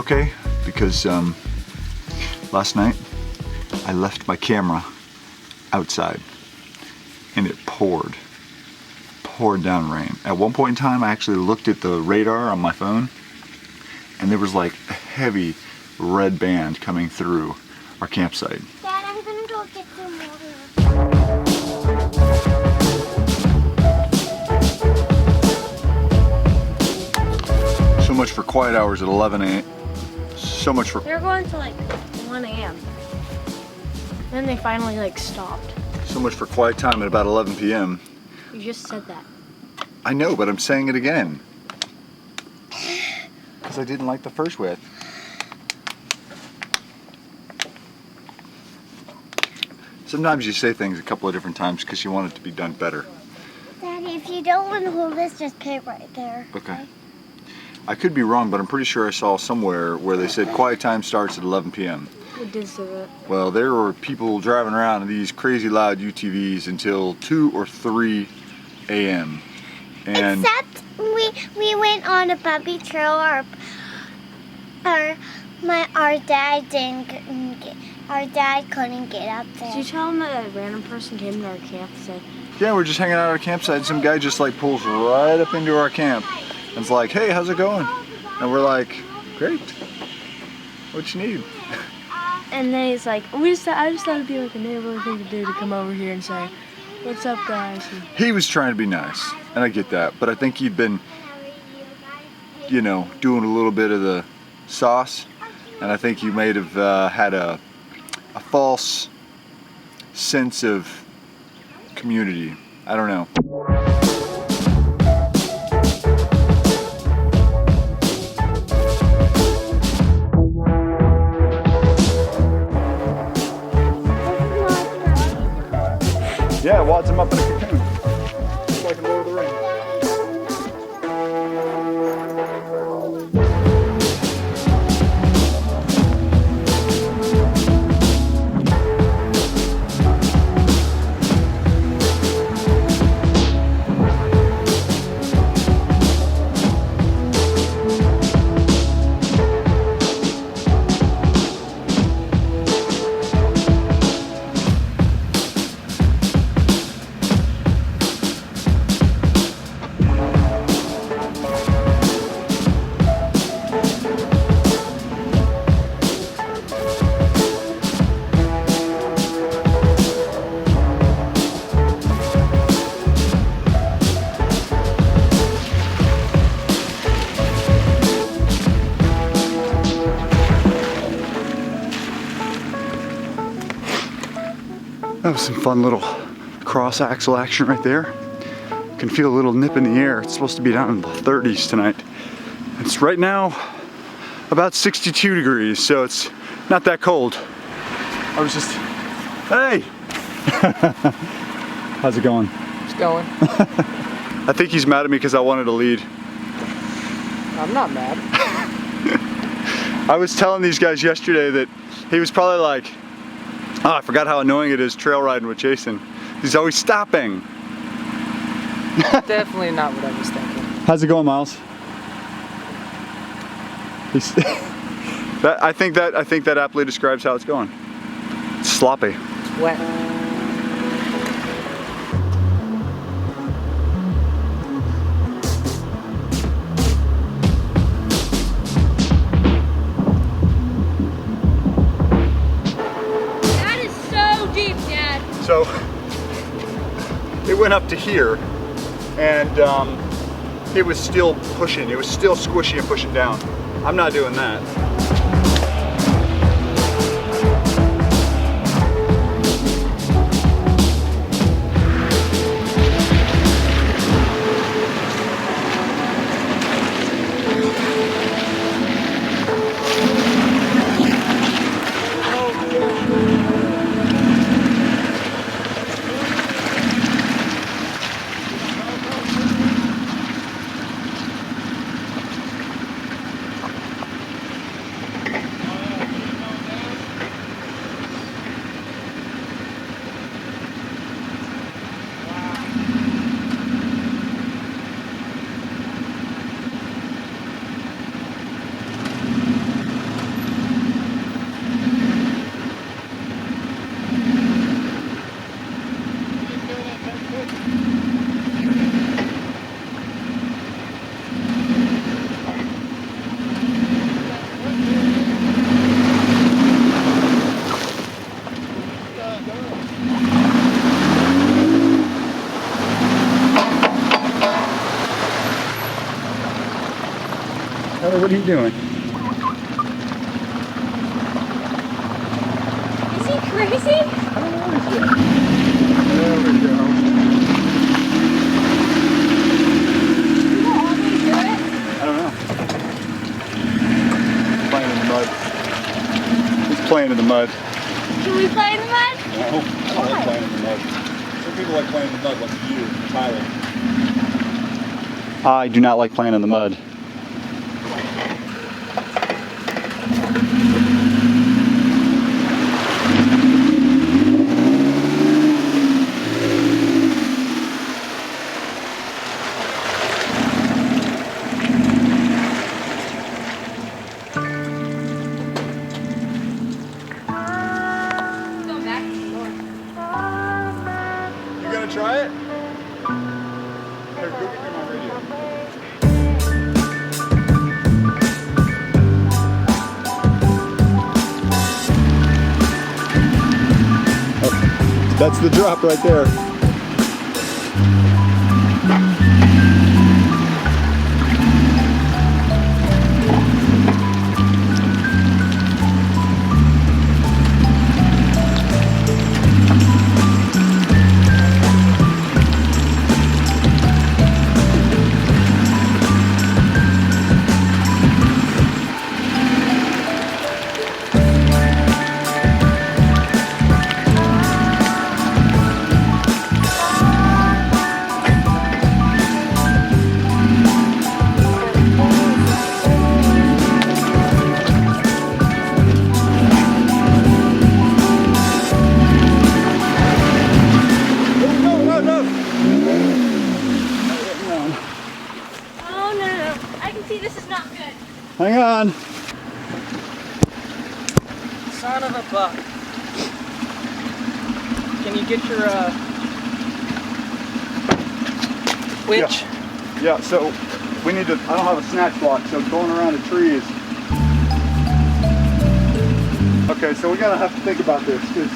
okay because last night I left my camera outside and it poured down rain. At one point in time I actually looked at the radar on my phone and there was like a heavy red band coming through our campsite. Dad, I'm gonna go get some water. So much for quiet hours at 11 a.m. So much for... They're going to like 1 a.m. Then they finally like stopped. So much for quiet time at about 11 p.m. You just said that. I know, but I'm saying it again. Because I didn't like the first width. Sometimes you say things a couple of different times because you want it to be done better. Daddy, if you don't want to hold this, just put it right there. Okay. I could be wrong, but I'm pretty sure I saw somewhere where they said quiet time starts at 11 p.m. It did say that. Well, there were people driving around in these crazy loud UTVs until 2 or 3 a.m. And except we went on a puppy trail. Our dad couldn't get up there. Did you tell them that a random person came to our camp and said, yeah, we're just hanging out at our campsite. Some guy just like pulls right up into our camp and it's like, hey, how's it going? And we're like, great. What you need? and then he's like, I just thought it'd be like a neighborhood thing to do to come over here and say, what's up, guys? He was trying to be nice, and I get that, but I think he'd been, you know, doing a little bit of the sauce, and I think he might have had a false sense of community. I don't know. Yeah, it wads him up in a cocoon. Just like in Lord of the Rings. That was some fun little cross axle action right there. You can feel a little nip in the air. It's supposed to be down in the 30s tonight. It's right now about 62 degrees, so it's not that cold. I was just, hey! How's it going? It's going. I think he's mad at me because I wanted to lead. I'm not mad. I was telling these guys yesterday that he was probably like, oh, I forgot how annoying it is trail riding with Jason. He's always stopping. Definitely not what I was thinking. How's it going, Miles? I think that aptly describes how it's going. It's sloppy. It's wet. So it went up to here and it was still pushing. It was still squishy and pushing down. I'm not doing that. Tyler, what are you doing? Is he crazy? I don't know what he's doing. There we go. People always do it. I don't know. Playing in the mud. He's playing in the mud. Can we play in the mud? No, I don't like playing in the mud. Some people like playing in the mud, like you, Tyler. I do not like playing in the mud. Go back to the door. You gonna try it? Here, go get me my radio. That's the drop right there. Hang on. Son of a buck. Can you get your winch? Yeah, so we need to, I don't have a snatch block, so going around a tree is, okay, so we gotta have to think about this, because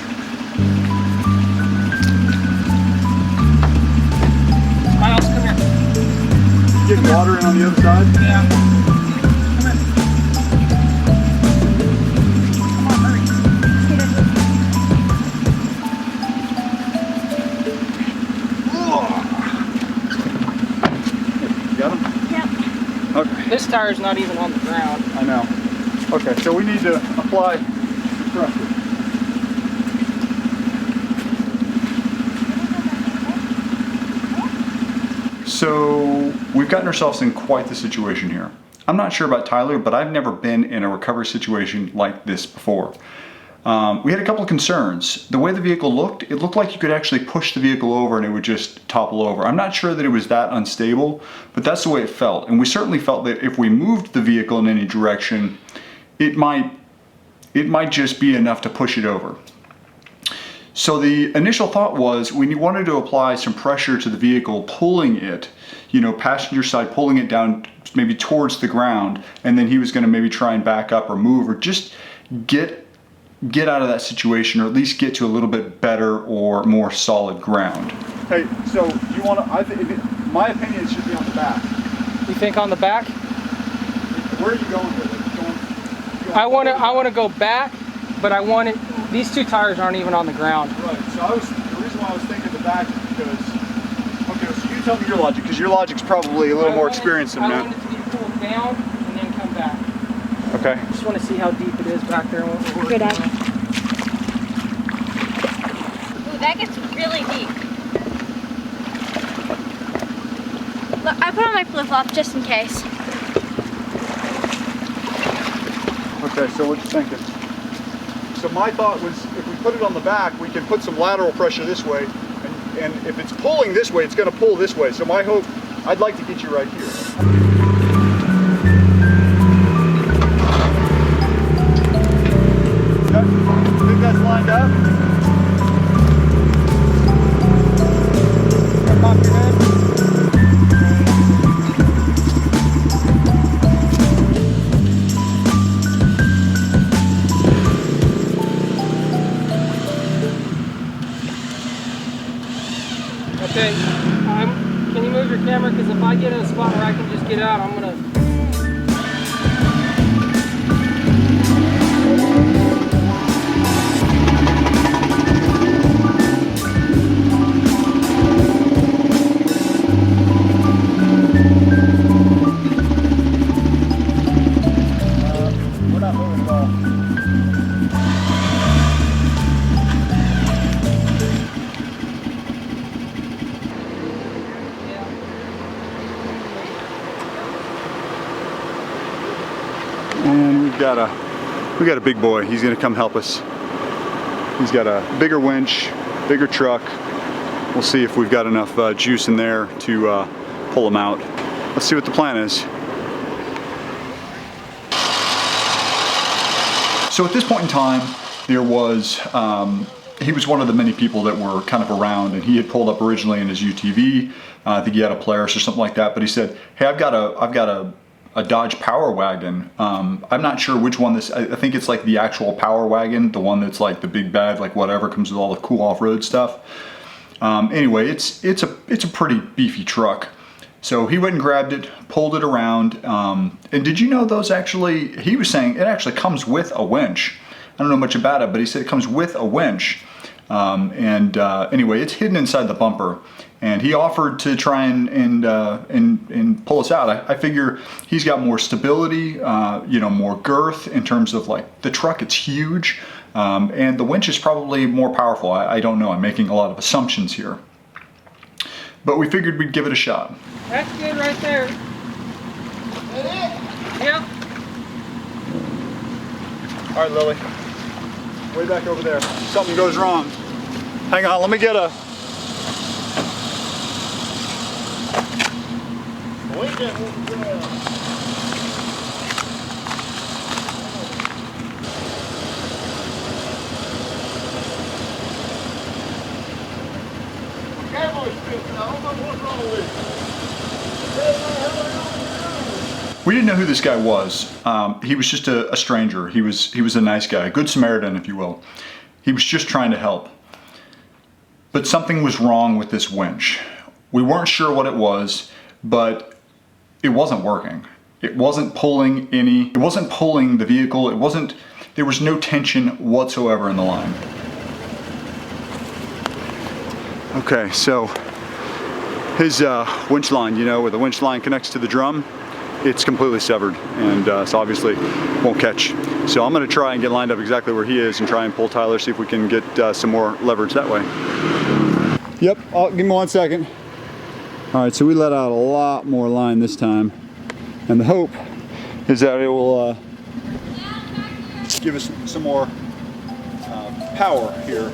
Miles, come here. get water in on the other side. Yeah. Come in. Come on, hurry. Got him? Yep. Okay. This tire's not even on the ground. I know. Okay, so we need to apply the pressure. So we've gotten ourselves in quite the situation here. I'm not sure about Tyler, but I've never been in a recovery situation like this before. We had a couple of concerns. The way the vehicle looked, it looked like you could actually push the vehicle over and it would just topple over. I'm not sure that it was that unstable, but that's the way it felt. And we certainly felt that if we moved the vehicle in any direction, it might just be enough to push it over. So the initial thought was we wanted to apply some pressure to the vehicle, pulling it, you know, passenger side, pulling it down maybe towards the ground, and then he was going to maybe try and back up or move or just get out of that situation, or at least get to a little bit better or more solid ground. Hey, so you want to, my opinion, it should be on the back. You think on the back? Where are you going with it? I want to go back, but I want it. These two tires aren't even on the ground. Right. So the reason why I was thinking the back is because, okay, so you tell me your logic, because your logic's probably a little more experienced than I that. want it to be pulled down and then come back. Okay. I just want to see how deep it is back there. Good, Dad. Ooh, that gets really deep. Look, I put on my flip-flops just in case. Okay, so what you thinking? So my thought was, if we put it on the back, we can put some lateral pressure this way, and if it's pulling this way, it's going to pull this way. So my hope, I'd like to get you right here. Think that's lined up? Pop your head. Okay, can you move your camera? Because if I get in a spot where I can just get out, I'm gonna. We're not moving at all. And we've got a big boy. He's gonna come help us. He's got a bigger winch, bigger truck. We'll see if we've got enough juice in there to pull him out. Let's see what the plan is. So at this point in time, there was, he was one of the many people that were kind of around, and he had pulled up originally in his UTV. I think he had a Polaris or something like that, but he said, hey, I've got a Dodge Power Wagon. I'm not sure which one this, I think it's like the actual Power Wagon, the one that's like the big bag, like whatever, comes with all the cool off-road stuff. Anyway, it's a pretty beefy truck. So he went and grabbed it, pulled it around, and did you know those actually, he was saying it actually comes with a winch. I don't know much about it, but he said it comes with a winch. Anyway, it's hidden inside the bumper, and he offered to try and pull us out. I figure he's got more stability, you know, more girth in terms of like the truck. It's huge, and the winch is probably more powerful. I don't know. I'm making a lot of assumptions here, but we figured we'd give it a shot. That's good right there. Yep. All right, Lily. Way back over there. Something goes wrong. Hang on, let me get a... We didn't know who this guy was. He was just a stranger. He was a nice guy, a good Samaritan, if you will. He was just trying to help. But something was wrong with this winch. We weren't sure what it was, but it wasn't working. It wasn't pulling it wasn't pulling the vehicle. There was no tension whatsoever in the line. Okay, so his winch line, you know, where the winch line connects to the drum, it's completely severed, and so obviously won't catch. So I'm gonna try and get lined up exactly where he is and try and pull Tyler, see if we can get some more leverage that way. Yep, give me 1 second. All right, so we let out a lot more line this time, and the hope is that it will give us some more power here.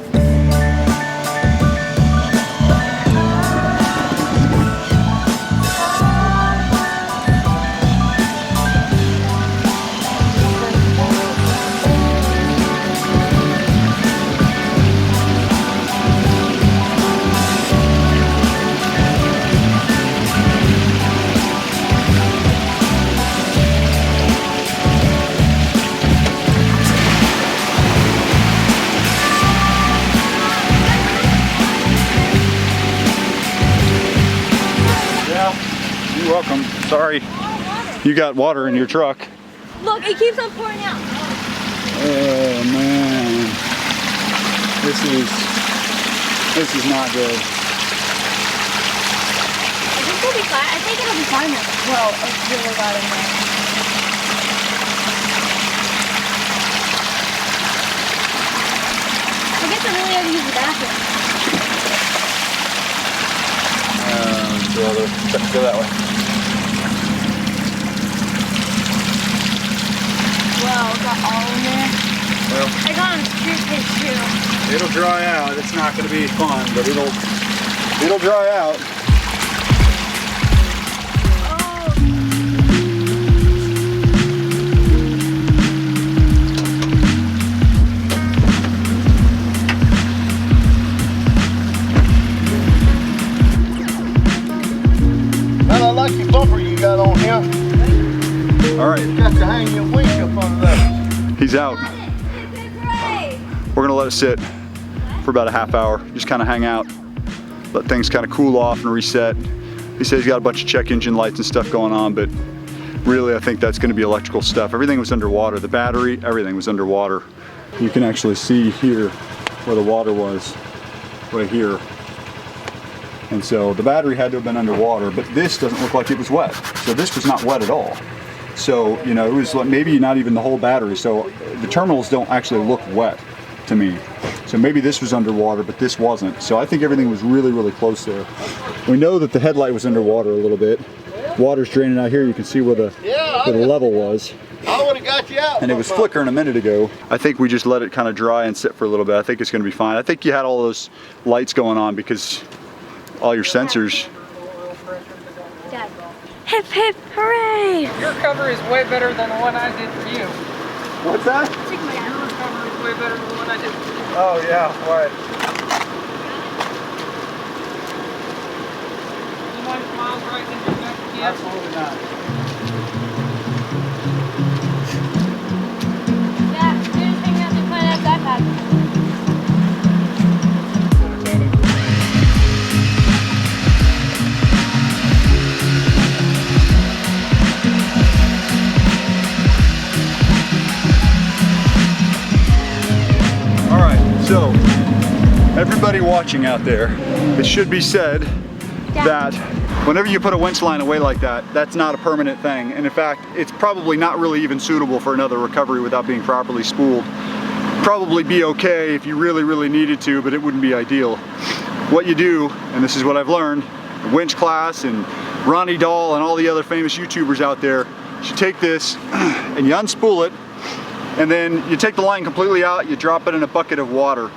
You're welcome. Sorry, you got water in your truck. Look, it keeps on pouring out. Oh man, this is not good. I think it'll be fine. I think it'll be fine now. Well, it's really loud in there. I guess I really have to use the bathroom. Go that way. Wow, got all in there. Well, I got on street pitch too. it'll dry out. It's not going to be fun, but it'll dry out. I like your bumper you got on here. All right. You got to hang your winch up under that. He's out. We're gonna let it sit for about a half hour. Just kind of hang out, let things kind of cool off and reset. He says he's got a bunch of check engine lights and stuff going on, but really I think that's going to be electrical stuff. Everything was underwater. The battery, everything was underwater. You can actually see here where the water was, right here. And so the battery had to have been underwater, but this doesn't look like it was wet. So this was not wet at all. So, you know, it was like maybe not even the whole battery. So the terminals don't actually look wet to me. So maybe this was underwater, but this wasn't. So I think everything was really, really close there. We know that the headlight was underwater a little bit. Water's draining out here. You can see where the level was. I would have got you out. And it was flickering a minute ago. I think we just let it kind of dry and sit for a little bit. I think it's going to be fine. I think you had all those lights going on because all your sensors. Dad. Hip hip hooray! Your cover is way better than the one I did for you. What's that? Your cover is way better than the one I did for you. Oh yeah, what? You mind if Miles right in your back again? Absolutely not. Dad, do you think that they put in that backpack? So, everybody watching out there, it should be said that whenever you put a winch line away like that, that's not a permanent thing. And in fact, it's probably not really even suitable for another recovery without being properly spooled. Probably be okay if you really, really needed to, but it wouldn't be ideal. What you do, and this is what I've learned, the winch class and Ronnie Dahl and all the other famous YouTubers out there, you take this and you unspool it, and then you take the line completely out, you drop it in a bucket of water,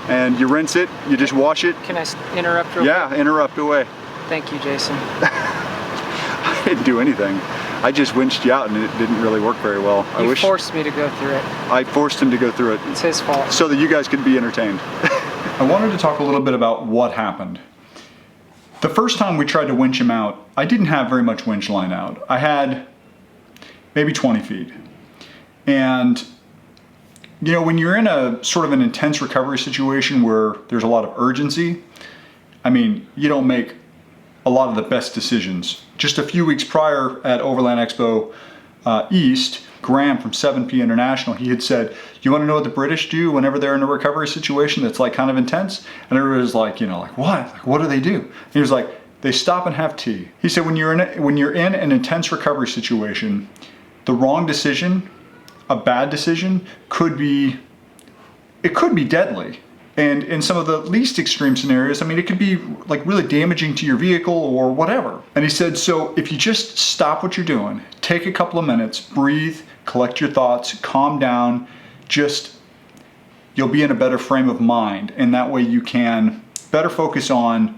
and you rinse it, you just wash it. Can I interrupt real quick? Yeah, interrupt away. Thank you, Jason. I didn't do anything. I just winched you out and it didn't really work very well. You forced me to go through it. I forced him to go through it. It's his fault. So that you guys could be entertained. I wanted to talk a little bit about what happened. The first time we tried to winch him out, I didn't have very much winch line out. I had maybe 20 feet. And you know, when you're in a sort of an intense recovery situation where there's a lot of urgency, I mean, you don't make a lot of the best decisions. Just a few weeks prior at Overland Expo East, Graham from 7P International, he had said, you want to know what the British do whenever they're in a recovery situation that's like kind of intense? And everybody was like, you know, like what? Like, what do they do? And he was like, they stop and have tea. He said, when you're in an intense recovery situation, the wrong decision, a bad decision, could be deadly. And in some of the least extreme scenarios, I mean, it could be like really damaging to your vehicle or whatever. And he said, so if you just stop what you're doing, take a couple of minutes, breathe, collect your thoughts, calm down, you'll be in a better frame of mind. And that way you can better focus on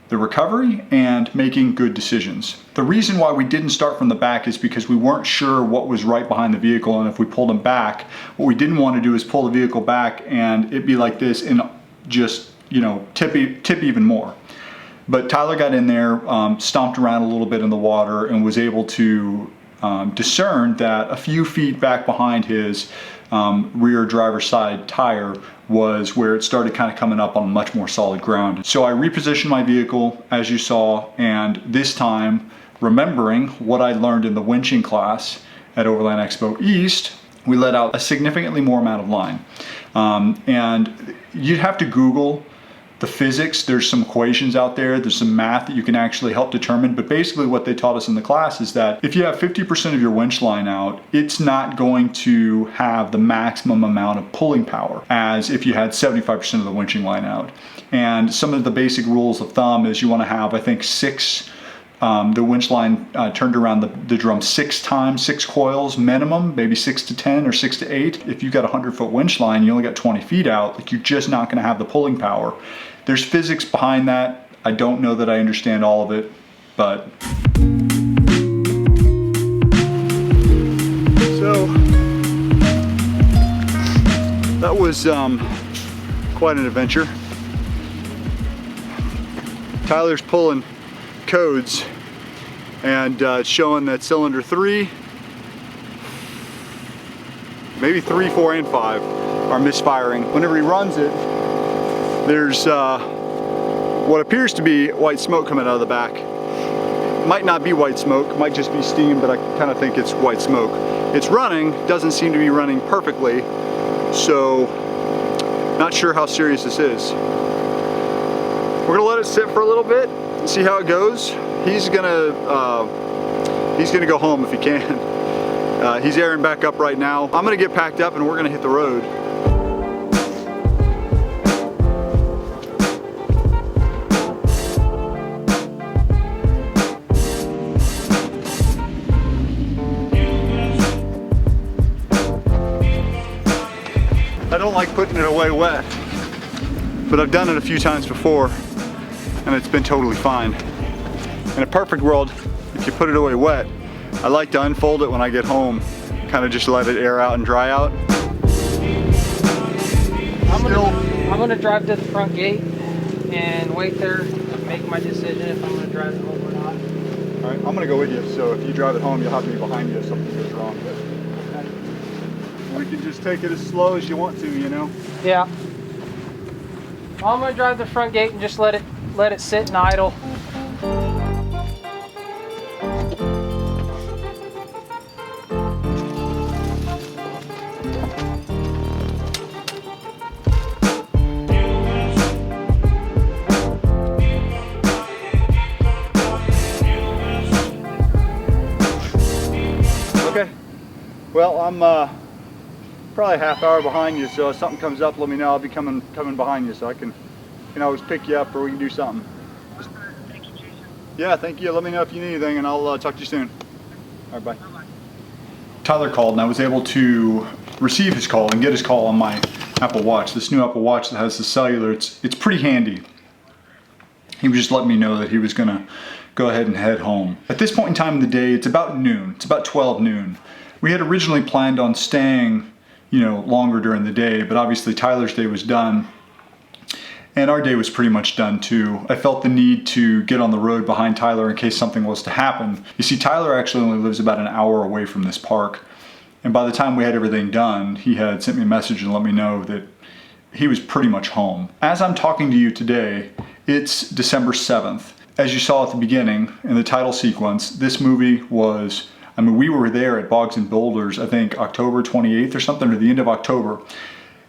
the recovery and making good decisions. The reason why we didn't start from the back is because we weren't sure what was right behind the vehicle, and if we pulled them back, what we didn't want to do is pull the vehicle back and it be like this and just, you know, tip even more. But Tyler got in there, stomped around a little bit in the water and was able to discern that a few feet back behind his rear driver's side tire was where it started kind of coming up on much more solid ground. So I repositioned my vehicle, as you saw, and this time, remembering what I learned in the winching class at Overland Expo East, we let out a significantly more amount of line. And you'd have to Google the physics. There's some equations out there, there's some math that you can actually help determine, but basically what they taught us in the class is that if you have 50% of your winch line out, it's not going to have the maximum amount of pulling power as if you had 75% of the winching line out. And some of the basic rules of thumb is you want to have, I think, the winch line turned around the drum 6 times, 6 coils minimum, maybe 6 to 10 or 6 to 8. If you've got a 100-foot winch line, you only got 20 feet out, like you're just not going to have the pulling power. There's physics behind that. I don't know that I understand all of it, but. So, that was quite an adventure. Tyler's pulling codes and it's showing that cylinder 3, maybe 3, 4, and 5 are misfiring. Whenever he runs it, there's what appears to be white smoke coming out of the back. Might not be white smoke, might just be steam, but I kind of think it's white smoke. It's running, doesn't seem to be running perfectly, so not sure how serious this is. We're gonna let it sit for a little bit and see how it goes. He's gonna go home if he can. He's airing back up right now. I'm gonna get packed up and we're gonna hit the road. I don't like putting it away wet, but I've done it a few times before and it's been totally fine. In a perfect world, if you put it away wet, I like to unfold it when I get home, kind of just let it air out and dry out. I'm gonna drive to the front gate and wait there and make my decision if I'm gonna drive it home or not. All right, I'm gonna go with you, so if you drive it home, you'll have me behind you if something goes wrong. But we can just take it as slow as you want to, you know? Yeah. Well, I'm gonna drive the front gate and just let it sit and idle. Okay. Well, I'm probably a half hour behind you, so if something comes up, let me know. I'll be coming behind you, so I can always pick you up, or we can do something. Yeah, thank you. Let me know if you need anything, and I'll talk to you soon. All right, bye. Tyler called, and I was able to receive his call and get his call on my Apple Watch. This new Apple Watch that has the cellular, it's pretty handy. He was just letting me know that he was gonna go ahead and head home. At this point in time in the day, it's about noon. It's about 12 noon. We had originally planned on staying, you know, longer during the day, but obviously Tyler's day was done. And our day was pretty much done too. I felt the need to get on the road behind Tyler in case something was to happen. You see, Tyler actually only lives about an hour away from this park. And by the time we had everything done, he had sent me a message and let me know that he was pretty much home. As I'm talking to you today, it's December 7th. As you saw at the beginning, in the title sequence, this movie was, I mean, we were there at Boggs and Boulders, I think October 28th or something, or the end of October.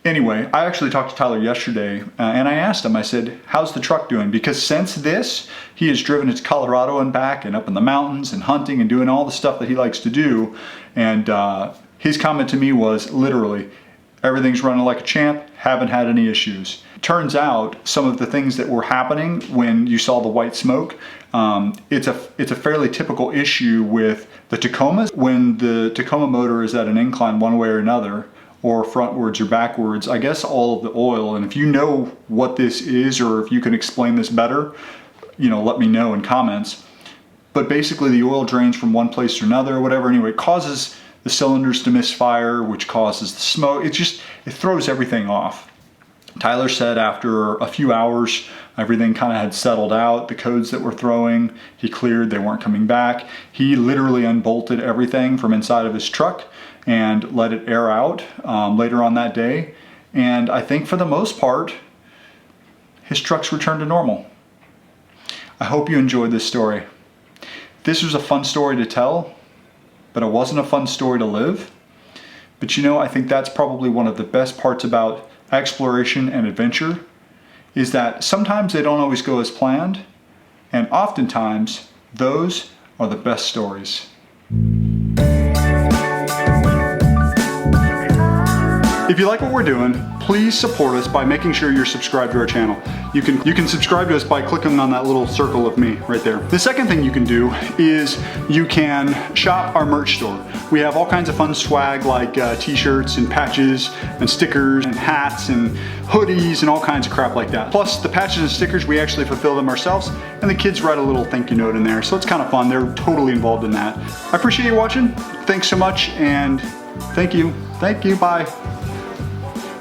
Anyway, I actually talked to Tyler yesterday and I asked him, I said, how's the truck doing? Because since this, he has driven it to Colorado and back and up in the mountains and hunting and doing all the stuff that he likes to do. And his comment to me was literally, everything's running like a champ, haven't had any issues. Turns out some of the things that were happening when you saw the white smoke, it's a fairly typical issue with the Tacomas. When the Tacoma motor is at an incline one way or another, or frontwards or backwards, I guess all of the oil, and if you know what this is or if you can explain this better, you know, let me know in comments. But basically the oil drains from one place to another or whatever. Anyway, it causes the cylinders to misfire, which causes the smoke. It throws everything off. Tyler said after a few hours, everything kind of had settled out. The codes that were throwing, he cleared, they weren't coming back. He literally unbolted everything from inside of his truck and let it air out later on that day. And I think for the most part, his truck's returned to normal. I hope you enjoyed this story. This was a fun story to tell, but it wasn't a fun story to live. But you know, I think that's probably one of the best parts about exploration and adventure, is that sometimes they don't always go as planned, and oftentimes those are the best stories. If you like what we're doing, please support us by making sure you're subscribed to our channel. You can subscribe to us by clicking on that little circle of me right there. The second thing you can do is you can shop our merch store. We have all kinds of fun swag like t-shirts and patches and stickers and hats and hoodies and all kinds of crap like that. Plus the patches and stickers, we actually fulfill them ourselves, and the kids write a little thank you note in there. So it's kind of fun. They're totally involved in that. I appreciate you watching. Thanks so much, and thank you. Bye.